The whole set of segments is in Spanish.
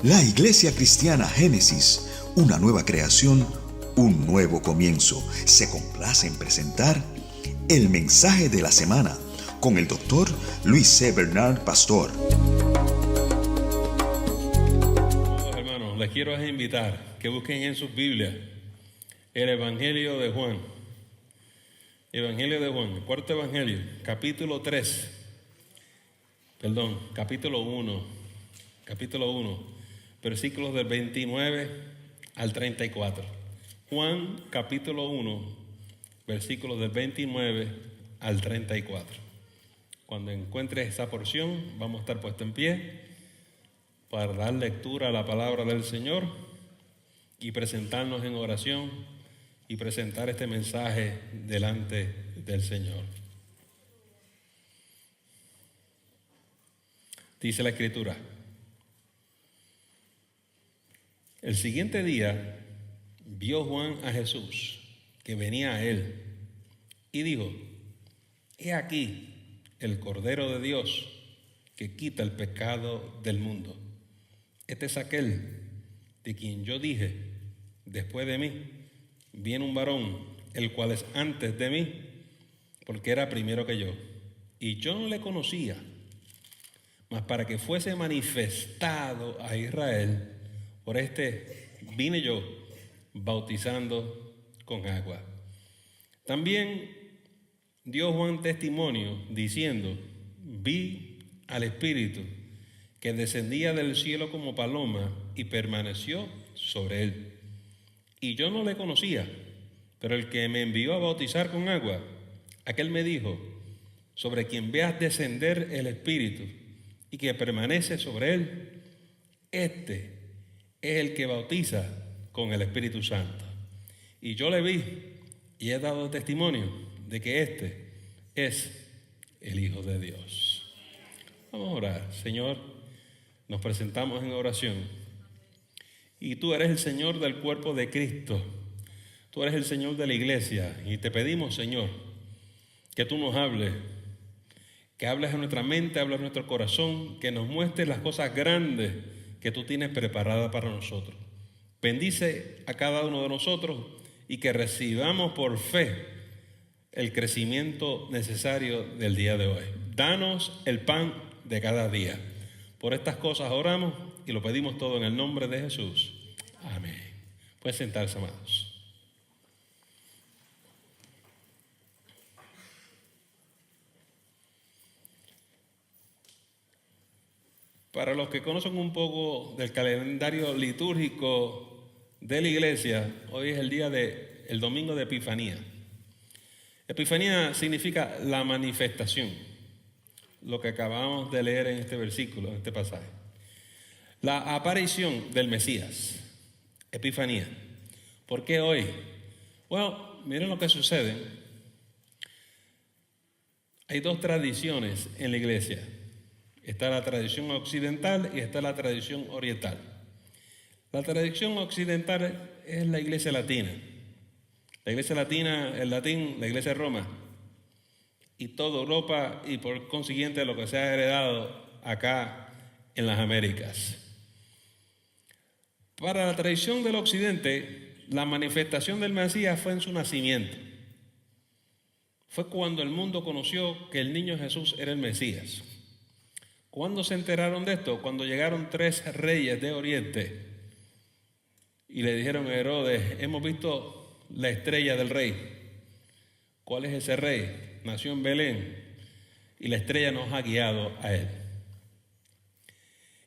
La Iglesia Cristiana Génesis, una nueva creación, un nuevo comienzo, se complace en presentar el mensaje de la semana con el Dr. Luis C. Bernard, pastor. Hermanos, les quiero invitar que busquen en sus Biblias el Evangelio de Juan. Evangelio de Juan, el cuarto Evangelio, capítulo 1, versículos del 29 al 34. Juan, capítulo 1, versículos del 29 al 34. Cuando encuentres esa porción, vamos a estar puestos en pie para dar lectura a la palabra del Señor y presentarnos en oración y presentar este mensaje delante del Señor. Dice la Escritura: el siguiente día vio Juan a Jesús que venía a él y dijo: he aquí el Cordero de Dios que quita el pecado del mundo. Este es aquel de quien yo dije: después de mí viene un varón, el cual es antes de mí, porque era primero que yo. Y yo no le conocía, mas para que fuese manifestado a Israel, por este vine yo, bautizando con agua. También dio Juan testimonio, diciendo: vi al Espíritu que descendía del cielo como paloma y permaneció sobre él. Y yo no le conocía, pero el que me envió a bautizar con agua, aquel me dijo: sobre quien veas descender el Espíritu y que permanece sobre él, este es el que bautiza con el Espíritu Santo. Y yo le vi y he dado testimonio de que este es el Hijo de Dios. Vamos a orar. Señor, nos presentamos en oración. Y tú eres el Señor del cuerpo de Cristo. Tú eres el Señor de la iglesia. Y te pedimos, Señor, que tú nos hables. Que hables a nuestra mente, hables a nuestro corazón. Que nos muestres las cosas grandes que tú tienes preparadas para nosotros. Bendice a cada uno de nosotros y que recibamos por fe el crecimiento necesario del día de hoy. Danos el pan de cada día. Por estas cosas oramos y lo pedimos todo en el nombre de Jesús. Amén. Pueden sentarse, amados. Para los que conocen un poco del calendario litúrgico de la iglesia, hoy es el domingo de Epifanía. Epifanía significa la manifestación, lo que acabamos de leer en este versículo, en este pasaje. La aparición del Mesías, Epifanía. ¿Por qué hoy? Bueno, miren lo que sucede. Hay dos tradiciones en la iglesia. Está la tradición occidental y está la tradición oriental. La tradición occidental es la iglesia latina. La iglesia latina, el latín, la iglesia de Roma. Y toda Europa y por consiguiente lo que se ha heredado acá en las Américas. Para la tradición del occidente, la manifestación del Mesías fue en su nacimiento. Fue cuando el mundo conoció que el niño Jesús era el Mesías. ¿Cuándo se enteraron de esto? Cuando llegaron 3 reyes de Oriente y le dijeron a Herodes: hemos visto la estrella del rey. ¿Cuál es ese rey? Nació en Belén y la estrella nos ha guiado a él.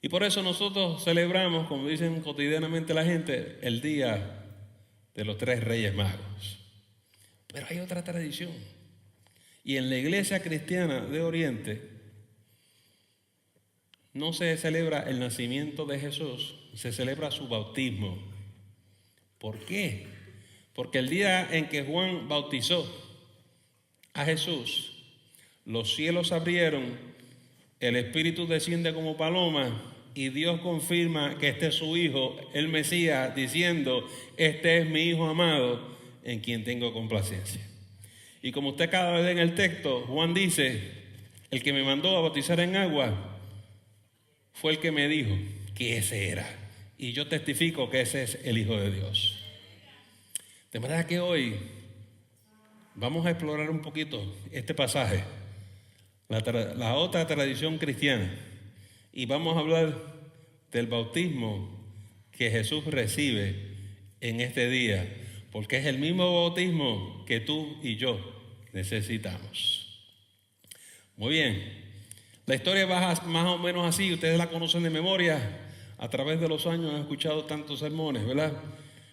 Y por eso nosotros celebramos, como dicen cotidianamente la gente, el día de los 3 reyes magos. Pero hay otra tradición. Y en la iglesia cristiana de Oriente no se celebra el nacimiento de Jesús, se celebra su bautismo. ¿Por qué? Porque el día en que Juan bautizó a Jesús, los cielos se abrieron, el Espíritu desciende como paloma y Dios confirma que este es su Hijo, el Mesías, diciendo: este es mi Hijo amado en quien tengo complacencia. Y como usted acaba de ver en el texto, Juan dice: el que me mandó a bautizar en agua fue el que me dijo que ese era. y yo testifico que ese es el Hijo de Dios. De manera que hoy vamos a explorar un poquito este pasaje, la otra tradición cristiana, y vamos a hablar del bautismo que Jesús recibe en este día, porque es el mismo bautismo que tú y yo necesitamos. Muy bien, la historia va más o menos así, ustedes la conocen de memoria, a través de los años han escuchado tantos sermones, ¿verdad?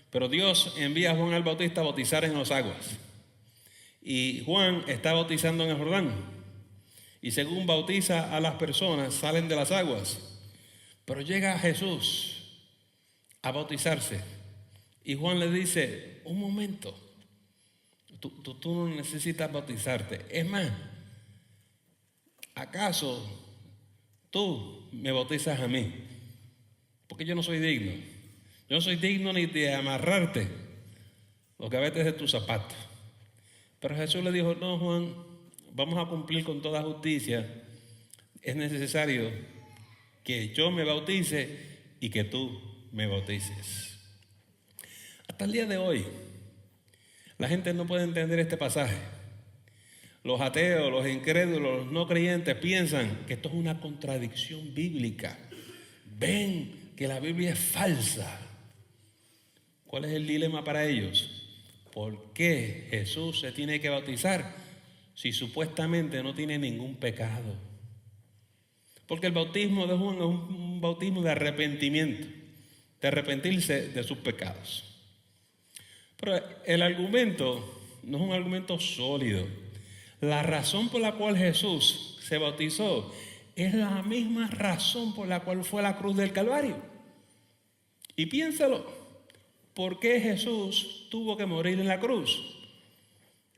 Pero Dios envía a Juan el Bautista a bautizar en las aguas. Y Juan está bautizando en el Jordán. Y según bautiza a las personas, salen de las aguas. Pero llega Jesús a bautizarse. Y Juan le dice, un momento, tú no necesitas bautizarte. Es más, ¿acaso tú me bautizas a mí? Porque yo no soy digno. Yo no soy digno ni de amarrarte los gavetes de tus zapatos. Pero Jesús le dijo, no, Juan, vamos a cumplir con toda justicia. Es necesario que yo me bautice y que tú me bautices. Hasta el día de hoy, la gente no puede entender este pasaje. Los ateos, los incrédulos, los no creyentes piensan que esto es una contradicción bíblica. Ven que la Biblia es falsa. ¿Cuál es el dilema para ellos? ¿Por qué Jesús se tiene que bautizar si supuestamente no tiene ningún pecado? Porque el bautismo de Juan es un bautismo de arrepentimiento, de arrepentirse de sus pecados. Pero el argumento no es un argumento sólido. La razón por la cual Jesús se bautizó es la misma razón por la cual fue a la cruz del Calvario. Y piénsalo, ¿por qué Jesús tuvo que morir en la cruz?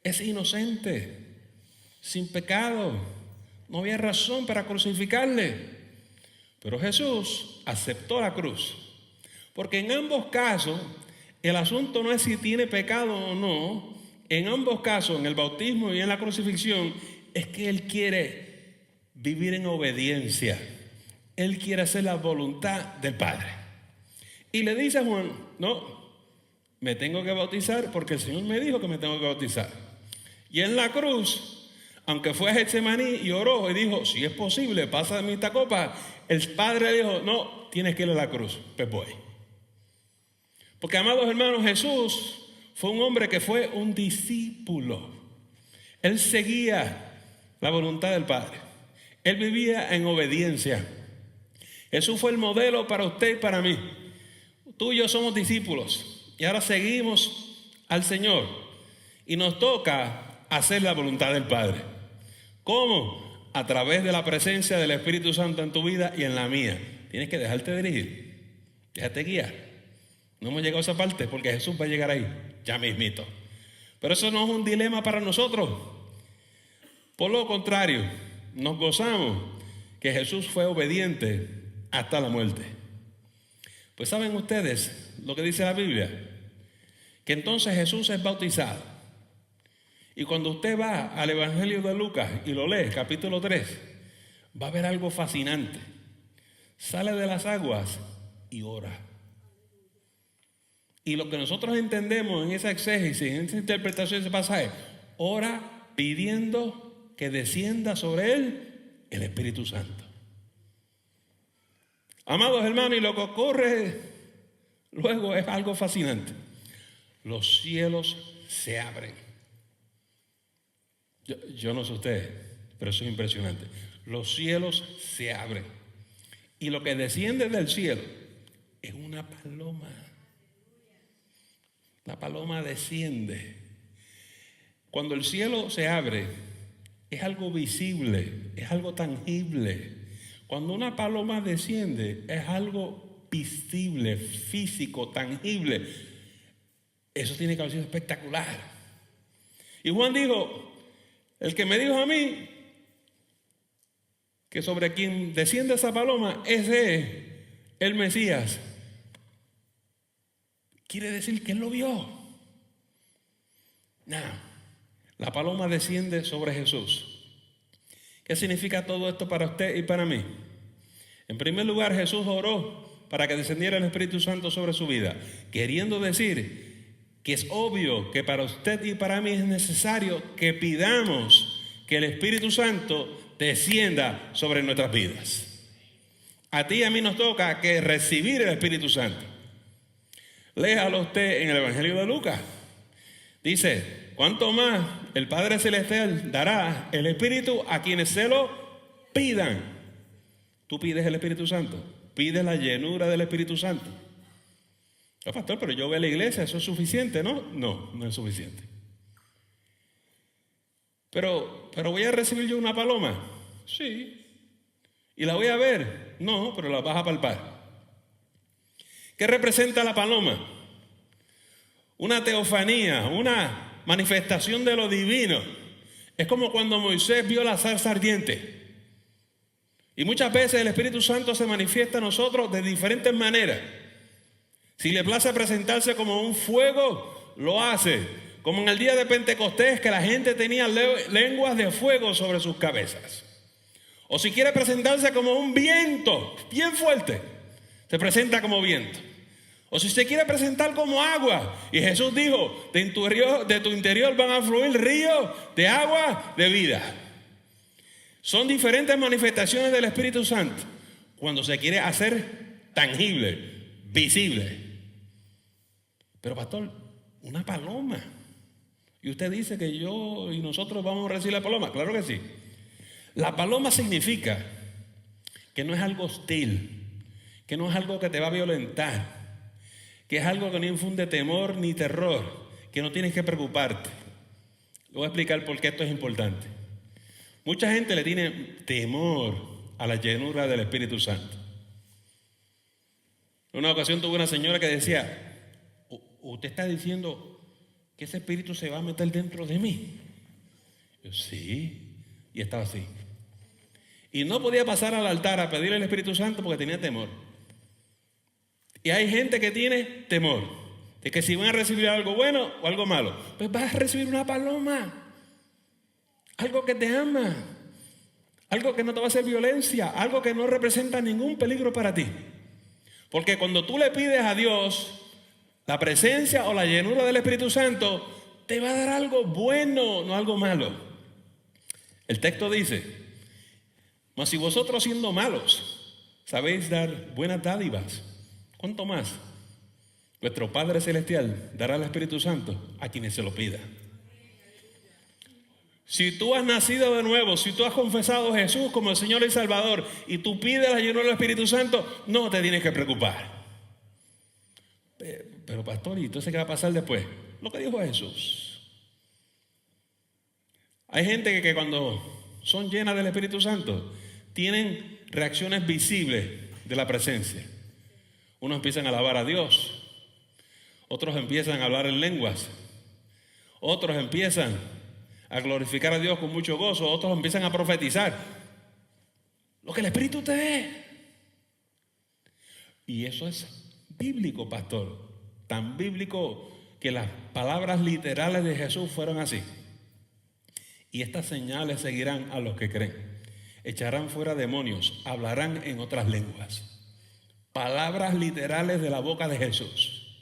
Es inocente, sin pecado, no había razón para crucificarle. Pero Jesús aceptó la cruz, porque en ambos casos el asunto no es si tiene pecado o no. En ambos casos, en el bautismo y en la crucifixión, es que Él quiere vivir en obediencia. Él quiere hacer la voluntad del Padre. Y le dice a Juan, no, me tengo que bautizar porque el Señor me dijo que me tengo que bautizar. Y en la cruz, aunque fue a Getsemaní y oró y dijo, si es posible, pasa de mí esta copa, el Padre le dijo, no, tienes que ir a la cruz, pues voy. Porque, amados hermanos, Jesús fue un hombre que fue un discípulo. Él seguía la voluntad del Padre. Él vivía en obediencia. Jesús fue el modelo para usted y para mí. Tú y yo somos discípulos y ahora seguimos al Señor y nos toca hacer la voluntad del Padre. ¿Cómo? A través de la presencia del Espíritu Santo en tu vida y en la mía. Tienes que dejarte dirigir, déjate guiar. No hemos llegado a esa parte porque Jesús va a llegar ahí, ya mismito. Pero eso no es un dilema para nosotros. Por lo contrario, nos gozamos que Jesús fue obediente hasta la muerte. Pues saben ustedes lo que dice la Biblia, que entonces Jesús es bautizado. Y cuando usted va al Evangelio de Lucas y lo lee, capítulo 3, va a ver algo fascinante. Sale de las aguas y ora. Y lo que nosotros entendemos en esa exégesis, en esa interpretación de ese pasaje, ora pidiendo que descienda sobre él el Espíritu Santo. Amados hermanos, y lo que ocurre luego es algo fascinante. Los cielos se abren. Yo no sé ustedes, pero eso es impresionante. Los cielos se abren. Y lo que desciende del cielo es una paloma. La paloma desciende. Cuando el cielo se abre, es algo visible, es algo tangible. Cuando una paloma desciende, es algo visible, físico, tangible. Eso tiene que haber sido espectacular. Y Juan dijo, el que me dijo a mí que sobre quien desciende esa paloma, ese es el Mesías. Quiere decir que él lo vio. La paloma desciende sobre Jesús. ¿Qué significa todo esto para usted y para mí? En primer lugar, Jesús oró para que descendiera el Espíritu Santo sobre su vida, queriendo decir que es obvio que para usted y para mí es necesario que pidamos que el Espíritu Santo descienda sobre nuestras vidas. A ti y a mí nos toca que recibir el Espíritu Santo. Léalo usted en el Evangelio de Lucas. Dice, cuánto más el Padre Celestial dará el Espíritu a quienes se lo pidan. Tú pides el Espíritu Santo, pides la llenura del Espíritu Santo. No, pastor, pero yo voy a la iglesia, ¿eso es suficiente? No, no es suficiente. Pero voy a recibir yo una paloma. Sí. ¿Y la voy a ver? No, pero la vas a palpar. ¿Qué representa la paloma? Una teofanía, una manifestación de lo divino. Es como cuando Moisés vio la zarza ardiente. Y muchas veces el Espíritu Santo se manifiesta a nosotros de diferentes maneras. Si le place presentarse como un fuego, lo hace. Como en el día de Pentecostés, que la gente tenía lenguas de fuego sobre sus cabezas. O si quiere presentarse como un viento bien fuerte, se presenta como viento. O si se quiere presentar como agua, y Jesús dijo, de tu interior van a fluir ríos de agua de vida. Son diferentes manifestaciones del Espíritu Santo cuando se quiere hacer tangible, visible. Pero pastor, una paloma. Y usted dice que yo y nosotros vamos a recibir la paloma. Claro que sí. La paloma significa que no es algo hostil, que no es algo que te va a violentar, que es algo que no infunde temor ni terror, que no tienes que preocuparte. Le voy a explicar por qué esto es importante. Mucha gente le tiene temor a la llenura del Espíritu Santo. En una ocasión tuve una señora que decía, ¿usted está diciendo que ese Espíritu se va a meter dentro de mí? Yo, sí, y estaba así. Y no podía pasar al altar a pedirle al Espíritu Santo porque tenía temor. Y hay gente que tiene temor de que si van a recibir algo bueno o algo malo, pues vas a recibir una paloma. Algo que te ama, algo que no te va a hacer violencia, algo que no representa ningún peligro para ti. Porque cuando tú le pides a Dios la presencia o la llenura del Espíritu Santo, te va a dar algo bueno, no algo malo. El texto dice, mas si vosotros siendo malos sabéis dar buenas dádivas, ¿cuánto más vuestro Padre Celestial dará el Espíritu Santo a quienes se lo pida? Si tú has nacido de nuevo, si tú has confesado a Jesús como el Señor y Salvador y tú pides la llenura del Espíritu Santo, no te tienes que preocupar. Pero pastor, ¿y entonces qué va a pasar después? Lo que dijo Jesús. Hay gente que cuando son llenas del Espíritu Santo tienen reacciones visibles de la presencia. Unos empiezan a alabar a Dios, otros empiezan a hablar en lenguas, otros empiezan a glorificar a Dios con mucho gozo, otros empiezan a profetizar. Lo que el Espíritu te dé. Y eso es bíblico, pastor. Tan bíblico que las palabras literales de Jesús fueron así. Y estas señales seguirán a los que creen. Echarán fuera demonios, hablarán en otras lenguas. Palabras literales de la boca de Jesús.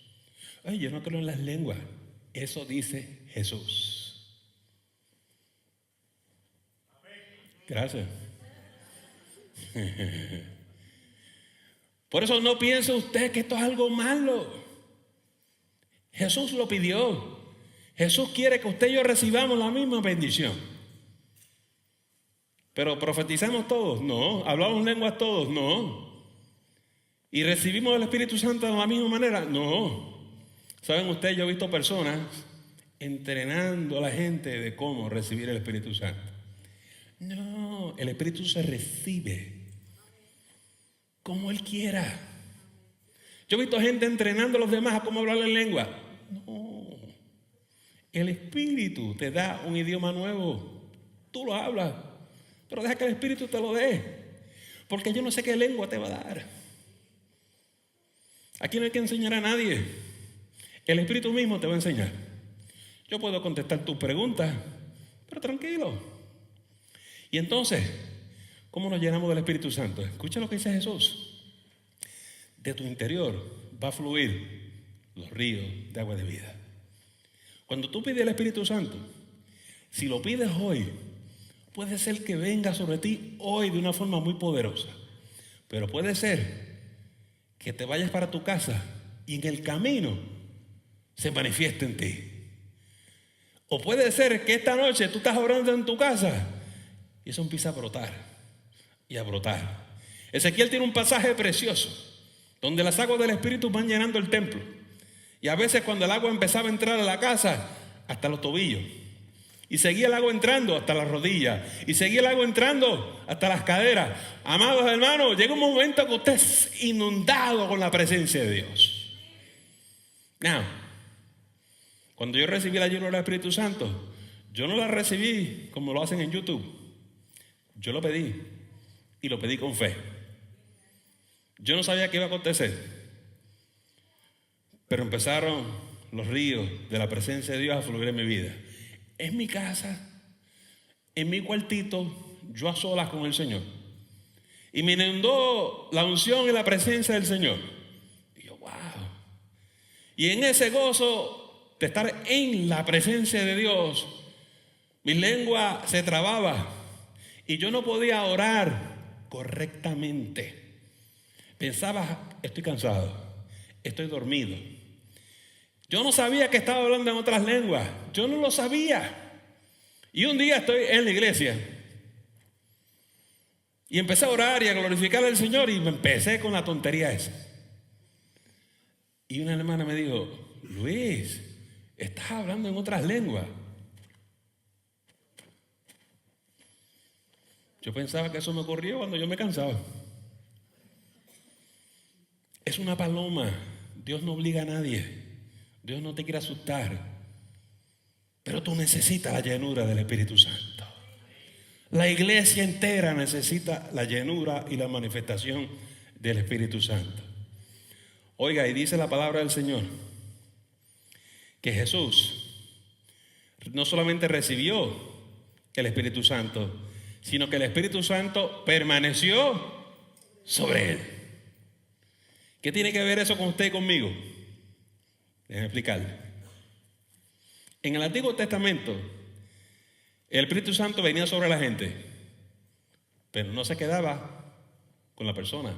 Ay, yo no creo en las lenguas. Eso dice Jesús. Gracias. Por eso no piense usted que esto es algo malo. Jesús lo pidió. Jesús quiere que usted y yo recibamos la misma bendición. Pero profetizamos todos, no. Hablamos lenguas todos, no. Y recibimos el Espíritu Santo de la misma manera, no. Saben ustedes, yo he visto personas entrenando a la gente de cómo recibir el Espíritu Santo. No, el Espíritu se recibe como Él quiera. Yo he visto gente entrenando a los demás a cómo hablar en lengua. No, el Espíritu te da un idioma nuevo. Tú lo hablas, pero deja que el Espíritu te lo dé. Porque yo no sé qué lengua te va a dar. Aquí no hay que enseñar a nadie. El Espíritu mismo te va a enseñar. Yo puedo contestar tus preguntas, pero tranquilo. Y entonces, ¿cómo nos llenamos del Espíritu Santo? Escucha lo que dice Jesús. de tu interior va a fluir los ríos de agua de vida. Cuando tú pides el Espíritu Santo, si lo pides hoy, puede ser que venga sobre ti hoy de una forma muy poderosa. Pero puede ser que te vayas para tu casa y en el camino se manifieste en ti. O puede ser que esta noche tú estás orando en tu casa y eso empieza a brotar y a brotar. Ezequiel tiene un pasaje precioso donde las aguas del Espíritu van llenando el templo. Y a veces cuando el agua empezaba a entrar a la casa, hasta los tobillos. Y seguía el agua entrando hasta las rodillas. Y seguía el agua entrando hasta las caderas. Amados hermanos, llega un momento que usted es inundado con la presencia de Dios. Now, cuando yo recibí la ayuda del Espíritu Santo, yo no la recibí como lo hacen en YouTube. Yo lo pedí. Y lo pedí con fe. Yo no sabía qué iba a acontecer. Pero empezaron los ríos de la presencia de Dios a fluir en mi vida. En mi casa, en mi cuartito, yo a solas con el Señor. Y me inundó la unción y la presencia del Señor. Y yo, wow. Y en ese gozo de estar en la presencia de Dios, mi lengua se trababa y yo no podía orar correctamente. Pensaba, estoy cansado, estoy dormido. Yo no sabía que estaba hablando en otras lenguas. Yo no lo sabía. Y un día estoy en la iglesia y empecé a orar y a glorificar al Señor y me empecé con la tontería esa. Y una hermana me dijo, Luis, estás hablando en otras lenguas. Yo pensaba que eso me ocurrió cuando yo me cansaba. Es una paloma. Dios no obliga a nadie. Dios no te quiere asustar, pero tú necesitas la llenura del Espíritu Santo. La iglesia entera necesita la llenura y la manifestación del Espíritu Santo. Oiga, y dice la palabra del Señor que Jesús no solamente recibió el Espíritu Santo, sino que el Espíritu Santo permaneció sobre él. ¿Qué tiene que ver eso con usted y conmigo? Déjenme explicarle. En el Antiguo Testamento, el Espíritu Santo venía sobre la gente, pero no se quedaba con la persona.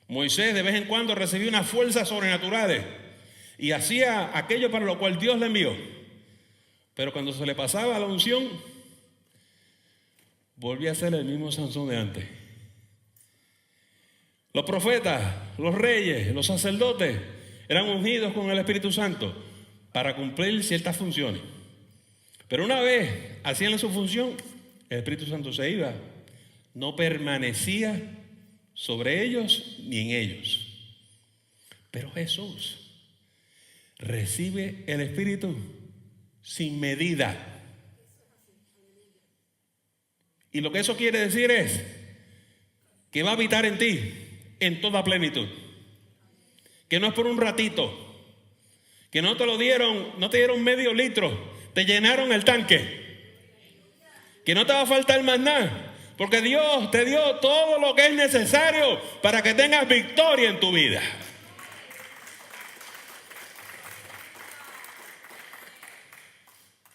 Moisés de vez en cuando recibía unas fuerzas sobrenaturales y hacía aquello para lo cual Dios le envió. Pero cuando se le pasaba la unción, volvía a ser el mismo Sansón de antes. Los profetas, los reyes, los sacerdotes eran ungidos con el Espíritu Santo para cumplir ciertas funciones. Pero una vez hacían su función, el Espíritu Santo se iba. No permanecía sobre ellos ni en ellos. Pero Jesús recibe el Espíritu sin medida. Y lo que eso quiere decir es que va a habitar en ti en toda plenitud. Que no es por un ratito, que no te lo dieron, no te dieron medio litro, te llenaron el tanque, que no te va a faltar más nada, porque Dios te dio todo lo que es necesario para que tengas victoria en tu vida.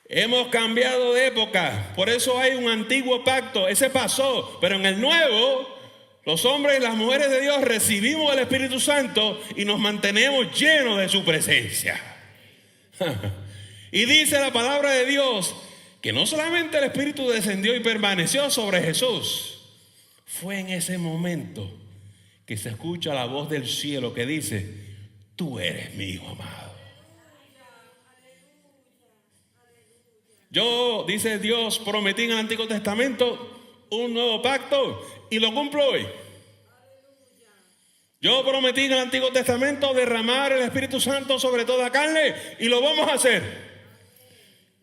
Hemos cambiado de época, por eso hay un antiguo pacto, ese pasó, pero en el nuevo, los hombres y las mujeres de Dios recibimos el Espíritu Santo y nos mantenemos llenos de su presencia. Y dice la palabra de Dios que no solamente el Espíritu descendió y permaneció sobre Jesús, fue en ese momento que se escucha la voz del cielo que dice, tú eres mi hijo amado. Yo, dice Dios, prometí en el Antiguo Testamento un nuevo pacto y lo cumplo hoy. Yo prometí en el Antiguo Testamento derramar el Espíritu Santo sobre toda carne y lo vamos a hacer.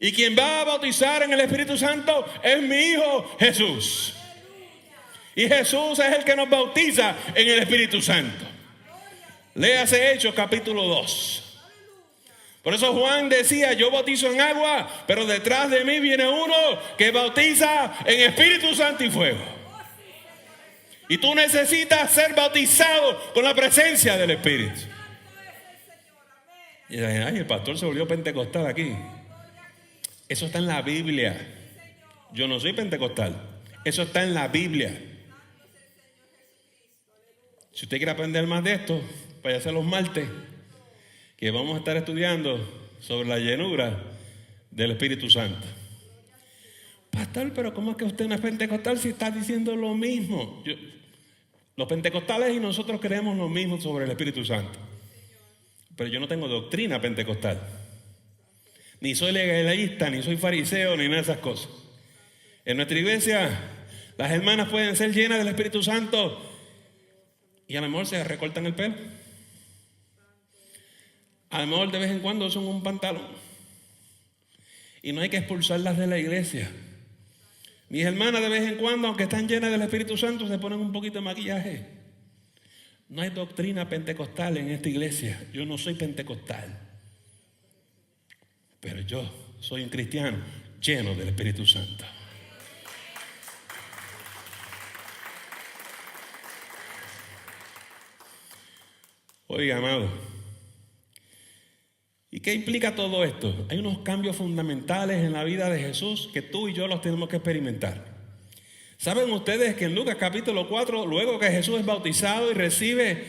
Y quien va a bautizar en el Espíritu Santo es mi Hijo Jesús. Y Jesús es el que nos bautiza en el Espíritu Santo. Léase Hechos capítulo 2. Por eso Juan decía, yo bautizo en agua, pero detrás de mí viene uno que bautiza en Espíritu Santo y fuego. Y tú necesitas ser bautizado con la presencia del Espíritu. Y ay, el pastor se volvió pentecostal aquí. Eso está en la Biblia. Yo no soy pentecostal. Eso está en la Biblia. Si usted quiere aprender más de esto, váyase los martes, que vamos a estar estudiando sobre la llenura del Espíritu Santo. Pastor, pero ¿cómo es que usted no es pentecostal si está diciendo lo mismo? Los pentecostales y nosotros creemos lo mismo sobre el Espíritu Santo. Pero yo no tengo doctrina pentecostal. Ni soy legalista, ni soy fariseo, ni nada de esas cosas. En nuestra iglesia, las hermanas pueden ser llenas del Espíritu Santo y a lo mejor se recortan el pelo. A lo mejor de vez en cuando usan un pantalón. Y no hay que expulsarlas de la iglesia. Mis hermanas de vez en cuando, aunque están llenas del Espíritu Santo, se ponen un poquito de maquillaje. No hay doctrina pentecostal en esta iglesia. Yo no soy pentecostal. Pero yo soy un cristiano lleno del Espíritu Santo. Oiga, amado, ¿y qué implica todo esto? Hay unos cambios fundamentales en la vida de Jesús que tú y yo los tenemos que experimentar. ¿Saben ustedes que en Lucas capítulo 4, luego que Jesús es bautizado y recibe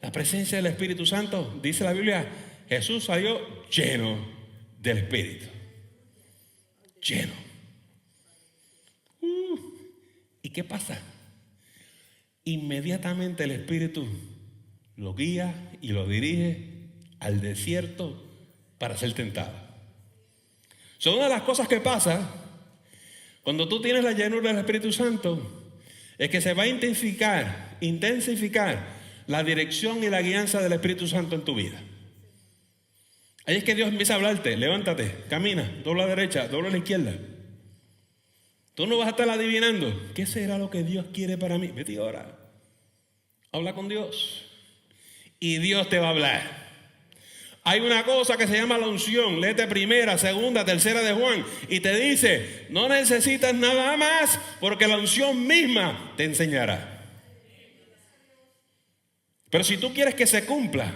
la presencia del Espíritu Santo, dice la Biblia, Jesús salió lleno del Espíritu? Lleno. ¿Y qué pasa? Inmediatamente el Espíritu lo guía y lo dirige al desierto para ser tentado. So, una de las cosas que pasa cuando tú tienes la llenura del Espíritu Santo es que se va a intensificar la dirección y la guianza del Espíritu Santo en tu vida. Ahí es que Dios empieza a hablarte. Levántate, camina, dobla a la derecha, dobla a la izquierda. Tú no vas a estar adivinando qué será lo que Dios quiere para mí. Vete y ora. Habla con Dios y Dios te va a hablar. Hay una cosa que se llama la unción. Léete primera, segunda, tercera de Juan y te dice, no necesitas nada más porque la unción misma te enseñará. Pero si tú quieres que se cumpla,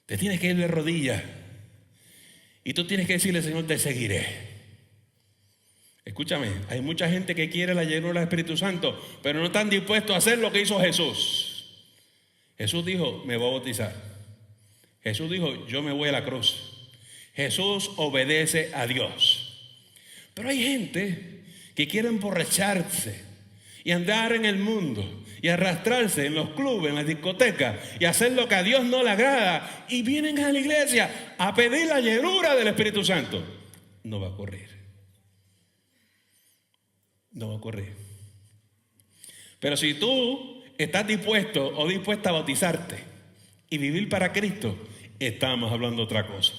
te tienes que ir de rodillas y tú tienes que decirle, Señor, te seguiré. Escúchame, hay mucha gente que quiere la llenura del Espíritu Santo, pero no están dispuestos a hacer lo que hizo Jesús. Jesús dijo, me voy a bautizar. Jesús dijo, yo me voy a la cruz. Jesús obedece a Dios. Pero hay gente que quiere emborracharse y andar en el mundo y arrastrarse en los clubes, en las discotecas y hacer lo que a Dios no le agrada y vienen a la iglesia a pedir la llenura del Espíritu Santo. No va a ocurrir. No va a ocurrir. Pero si tú estás dispuesto o dispuesta a bautizarte y vivir para Cristo, estamos hablando de otra cosa.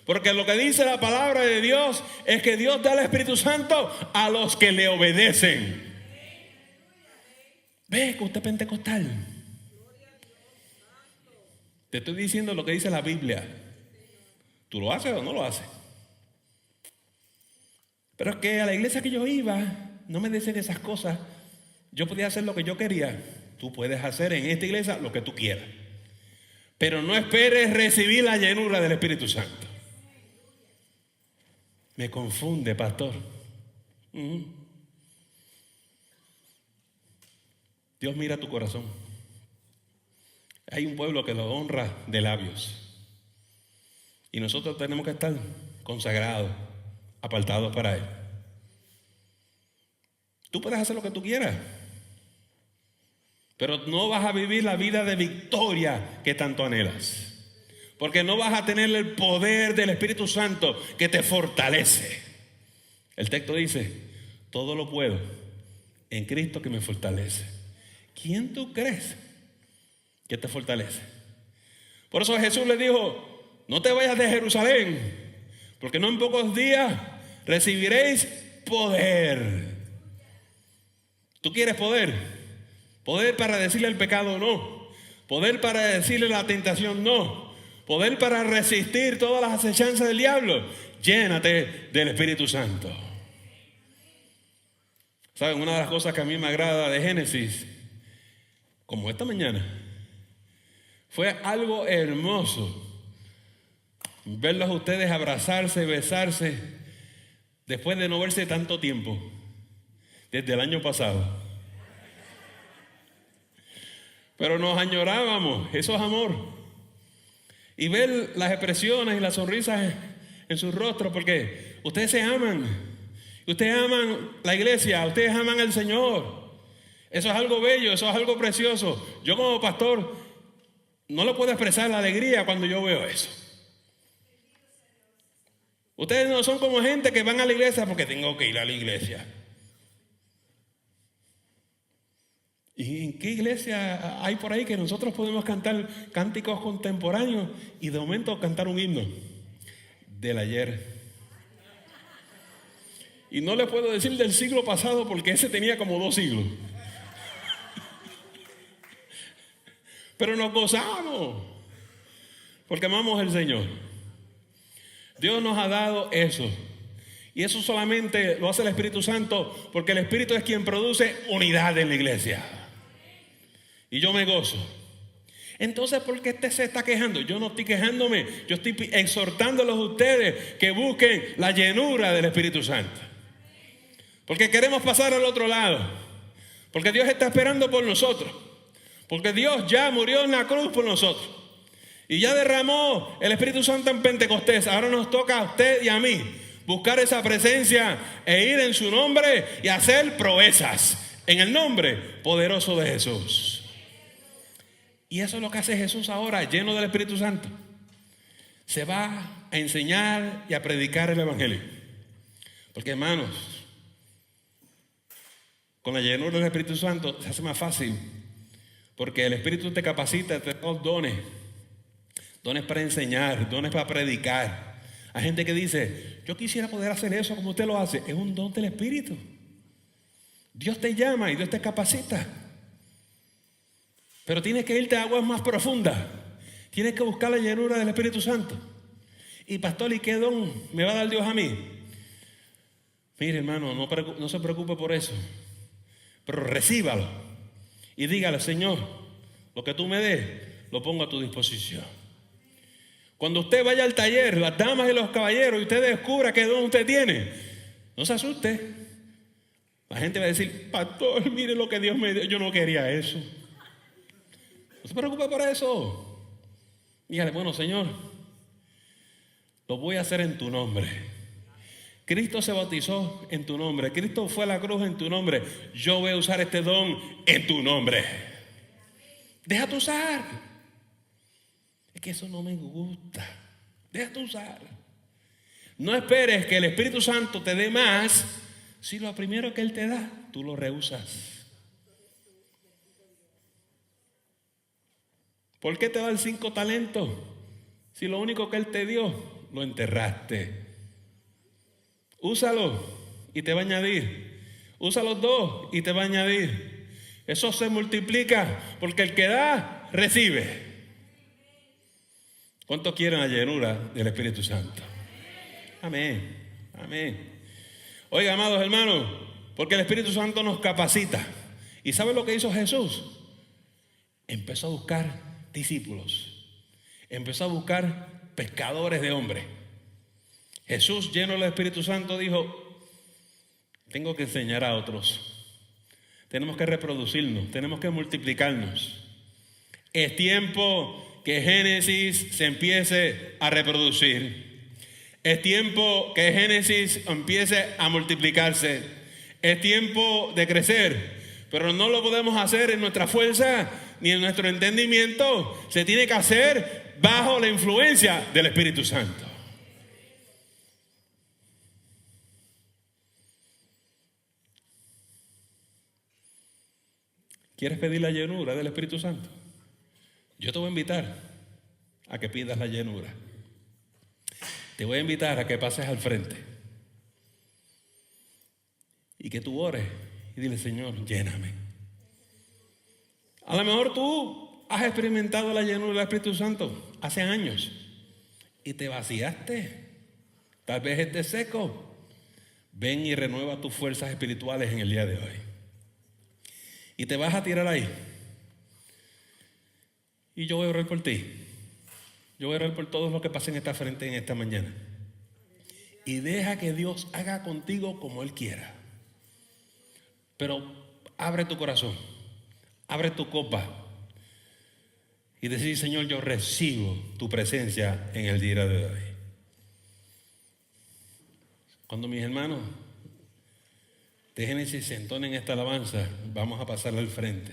Porque lo que dice la palabra de Dios es que Dios da el Espíritu Santo a los que le obedecen. Ve que usted es pentecostal. Te estoy diciendo lo que dice la Biblia. ¿Tú lo haces o no lo haces? Pero es que a la iglesia que yo iba no me decían esas cosas. Yo podía hacer lo que yo quería. Tú puedes hacer en esta iglesia lo que tú quieras. Pero no esperes recibir la llenura del Espíritu Santo. Me confunde, pastor. Dios mira tu corazón. Hay un pueblo que lo honra de labios. Y nosotros tenemos que estar consagrados, apartados para Él. Tú puedes hacer lo que tú quieras, pero no vas a vivir la vida de victoria que tanto anhelas. Porque no vas a tener el poder del Espíritu Santo que te fortalece. El texto dice, todo lo puedo en Cristo que me fortalece. ¿Quién tú crees que te fortalece? Por eso Jesús le dijo, no te vayas de Jerusalén, porque no en pocos días recibiréis poder. ¿Tú quieres poder? Poder para decirle el pecado, no. Poder para decirle la tentación, no. Poder para resistir todas las acechanzas del diablo. Llénate del Espíritu Santo. ¿Saben? Una de las cosas que a mí me agrada de Génesis, como esta mañana, fue algo hermoso verlos a ustedes abrazarse, besarse, después de no verse tanto tiempo, desde el año pasado. Pero nos añorábamos, eso es amor. Y ver las expresiones y las sonrisas en sus rostros, porque ustedes se aman. Ustedes aman la iglesia, ustedes aman al Señor. Eso es algo bello, eso es algo precioso. Yo como pastor no le puedo expresar la alegría cuando yo veo eso. Ustedes no son como gente que van a la iglesia porque tengo que ir a la iglesia. ¿Y en qué iglesia hay por ahí que nosotros podemos cantar cánticos contemporáneos y de momento cantar un himno del ayer? Y no le puedo decir del siglo pasado porque ese tenía como 2 siglos. Pero nos gozamos porque amamos al Señor. Dios nos ha dado eso. Y eso solamente lo hace el Espíritu Santo porque el Espíritu es quien produce unidad en la iglesia. Y yo me gozo. Entonces, ¿por qué usted se está quejando? Yo no estoy quejándome. Yo estoy exhortándolos a ustedes que busquen la llenura del Espíritu Santo. Porque queremos pasar al otro lado. Porque Dios está esperando por nosotros. Porque Dios ya murió en la cruz por nosotros. Y ya derramó el Espíritu Santo en Pentecostés. Ahora nos toca a usted y a mí buscar esa presencia e ir en su nombre y hacer proezas en el nombre poderoso de Jesús. Y eso es lo que hace Jesús ahora, lleno del Espíritu Santo. Se va a enseñar y a predicar el Evangelio. Porque, hermanos, con la llenura del Espíritu Santo se hace más fácil. Porque el Espíritu te capacita, te da dones. Dones para enseñar, dones para predicar. Hay gente que dice, yo quisiera poder hacer eso como usted lo hace. Es un don del Espíritu. Dios te llama y Dios te capacita. Pero tienes que irte a aguas más profundas. Tienes que buscar la llenura del Espíritu Santo. Y pastor, ¿y qué don me va a dar Dios a mí? Mire, hermano, no se preocupe por eso. Pero recíbalo. Y dígale, Señor, lo que tú me des, lo pongo a tu disposición. Cuando usted vaya al taller, las damas y los caballeros, y usted descubra qué don usted tiene, no se asuste. La gente va a decir, pastor, mire lo que Dios me dio. Yo no quería eso. No se preocupe por eso. Dígale, bueno, Señor, lo voy a hacer en tu nombre. Cristo se bautizó en tu nombre. Cristo fue a la cruz en tu nombre. Yo voy a usar este don en tu nombre. Déjate usar. Es que eso no me gusta. Déjate usar. No esperes que el Espíritu Santo te dé más si lo primero que Él te da, tú lo rehusas. ¿Por qué te da el 5 talentos si lo único que Él te dio lo enterraste? Úsalo y te va a añadir. Usa los 2 y te va a añadir. Eso se multiplica porque el que da, recibe. ¿Cuántos quieren la llenura del Espíritu Santo? Amén, amén. Oiga, amados hermanos, porque el Espíritu Santo nos capacita. ¿Y sabe lo que hizo Jesús? Empezó a buscar discípulos. Empezó a buscar pescadores de hombres. Jesús, lleno del Espíritu Santo, dijo, tengo que enseñar a otros. Tenemos que reproducirnos, tenemos que multiplicarnos. Es tiempo que Génesis se empiece a reproducir. Es tiempo que Génesis empiece a multiplicarse. Es tiempo de crecer. Pero no lo podemos hacer en nuestra fuerza ni en nuestro entendimiento. Se tiene que hacer bajo la influencia del Espíritu Santo. ¿Quieres pedir la llenura del Espíritu Santo? Yo te voy a invitar a que pidas la llenura. Te voy a invitar a que pases al frente y que tú ores y dile, Señor, lléname. A lo mejor tú has experimentado la llenura del Espíritu Santo hace años y te vaciaste. Tal vez estés seco. ven y renueva tus fuerzas espirituales en el día de hoy. Y te vas a tirar ahí. Y yo voy a orar por ti. Yo voy a orar por todos los que pasen esta frente en esta mañana. Y deja que Dios haga contigo como Él quiera. Pero abre tu corazón, abre tu copa y decir: Señor, yo recibo tu presencia en el día de hoy. Cuando mis hermanos de Génesis se entonen esta alabanza, vamos a pasarla al frente.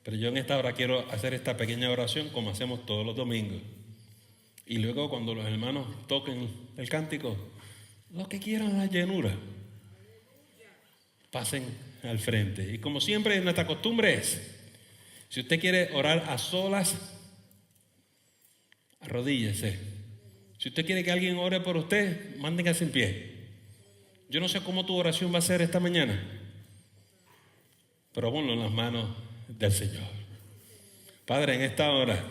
Pero yo en esta hora quiero hacer esta pequeña oración como hacemos todos los domingos. Y luego cuando los hermanos toquen el cántico, los que quieran la llenura, pasen al frente. Y como siempre nuestra costumbre es, si usted quiere orar a solas, arrodíllese. Si usted quiere que alguien ore por usted, mántense en pie. Yo no sé cómo tu oración va a ser esta mañana, pero ponlo en las manos del Señor. Padre, en esta hora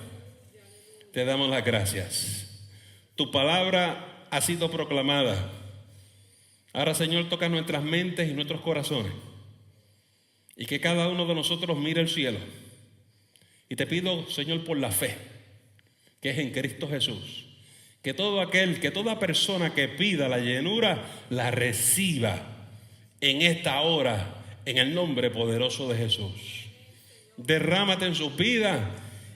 te damos las gracias. Tu palabra ha sido proclamada. Ahora, Señor, toca nuestras mentes y nuestros corazones, y que cada uno de nosotros mire el cielo. Y te pido, Señor, por la fe que es en Cristo Jesús, que toda persona que pida la llenura la reciba en esta hora, en el nombre poderoso de Jesús. Derrámate en sus vidas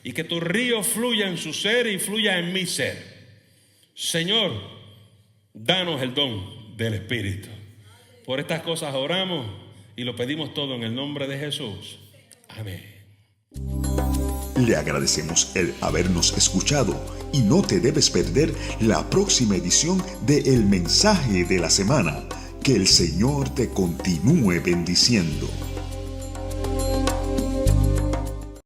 y que tu río fluya en su ser y fluya en mi ser. Señor, danos el don del Espíritu. Por estas cosas oramos y lo pedimos todo en el nombre de Jesús. Amén. Le agradecemos el habernos escuchado y no te debes perder la próxima edición de El Mensaje de la Semana. Que el Señor te continúe bendiciendo.